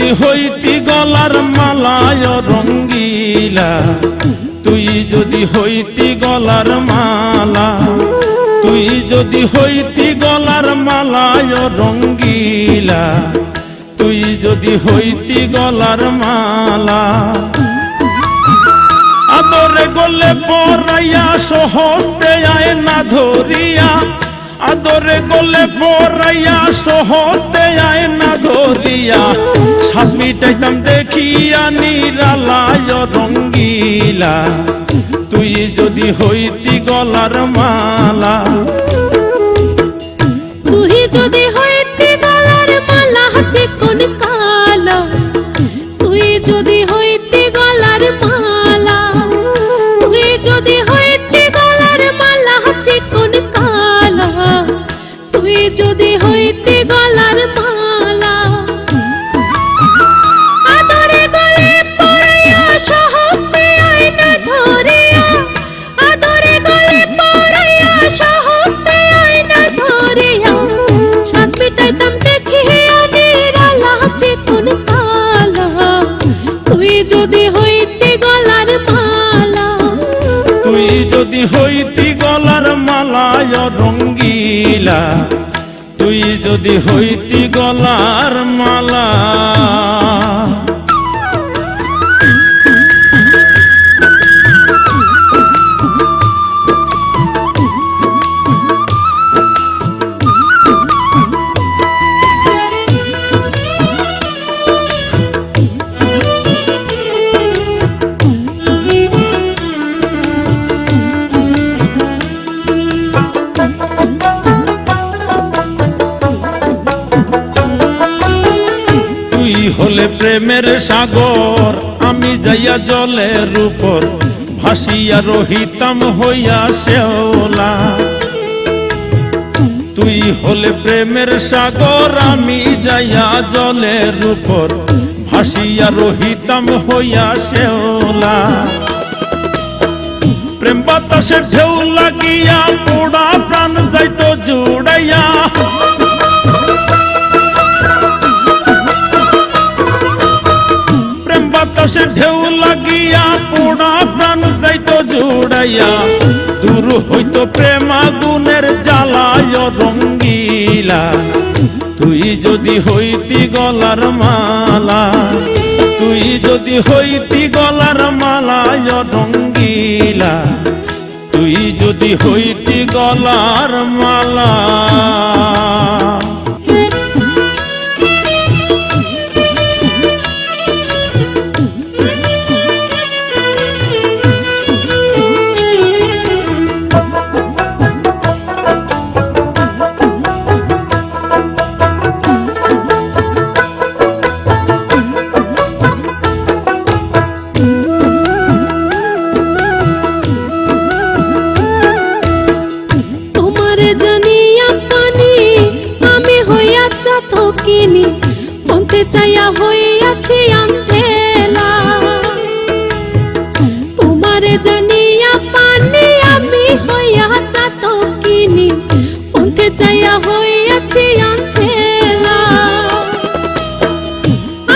যদি হইতি গলার মালায় রঙ্গিলা, তুই যদি হইতি গলার মালা, তুই যদি হইতি গলার মালায় রঙ্গিলা, তুই যদি হইতি গলার মালা। আদরে গলে পরাইয়া সহস্তে আয়না ধরিয়া, আদরে গলে পরাইয়া সহস্তে আয়না ধরিয়া, সাত মিটাইতাম দেখিয়া নিরালায় রঙ্গিলা, তুই যদি হইতি গলার মালা। তুই যদি হইতি গলার মালা চিকন কালো, তুই যদি হইতি গলার মালা, তুই যদি হইতি গলার মালা চিকন কালো, তুই যদি হইতি গলার মালা। আদরে গলে পরাইয়া সহস্তে আয়না ধরিয়া, আদরে গলে পরাইয়া সহস্তে আয়না ধরিয়া, সাত মিটাইতাম দেখিয়া নিরালা চিকন কালো, তুই যদি হইতি গলার মালা। তুই যদি হইতি গলার মালায় রঙ্গিলা, তুই যদি হইতি গলার মালা। তুই হলে প্রেমের সাগর, আমি যাইয়া জলের উপর ভাসিয়া রহিতাম হইয়া শেওলা। তুই হলে প্রেমের সাগর, আমি যাইয়া জলের উপর ভাসিয়া রহিতাম হইয়া শেওলা। প্রেম বাতাসে ঢেউ লাগিয়া পোড়া প্রাণ যাইতো জুড়াইয়া, প্রেম বাতাসে ঢেউ লাগিয়া পোড়া প্রাণ যাইতো জুড়াইয়া, দূর হইতো প্রেম আগুনের জ্বালায় রঙ্গিলা, তুই যদি হইতি গলার মালা। তুই যদি হইতি গলার মালায় রঙ্গিলা, তুই যদি হইতি গলার মালা। মনতে চাইয়া হইয়াছি আন্ধেলা, তোমারে জানিয়া পানি আমি হইয়া চাতকিনি, মনতে চাইয়া হইয়াছি আন্ধেলা।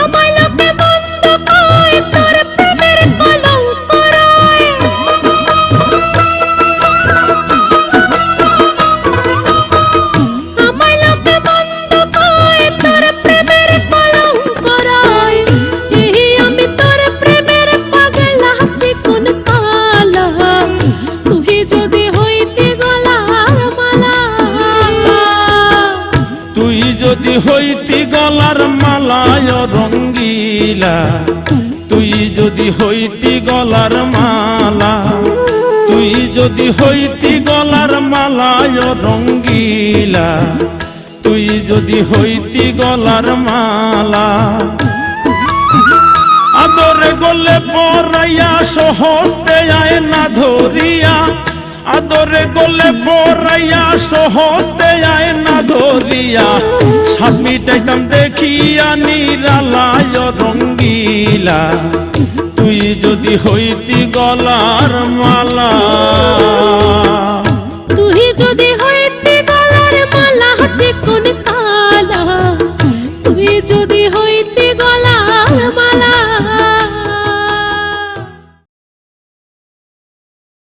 আমায় লোকে মন্দ কয়, তোর প্রেমের কলঙ্ক রয়, আমায় লোকে মন্দ কয়, তোর প্রেমের কলঙ্ক রয়। এই আমি তোর প্রেমের পাগলা চিকন কালো, তুই যদি হইতি গলার মালা। তুই যদি হইতি গলার মালায় রঙ্গিলা, তুই যদি হইতি গলার মালা, তুই যদি হইতি গলার মালায় রঙ্গিলা, তুই যদি হইতি গলার মালা। আদরে গলে পরাইয়া সহস্তে আয়না ধরিয়া, আদরে গলে পরাইয়া সহস্তে আয়না ধরিয়া, সাত মিটাইতাম দেখিয়া নিরালায় রঙ্গিলা, তুই যদি হইতি গলার মালা। তুই যদি হইতি গলার মালা চিকন কালো, তুই যদি হইতি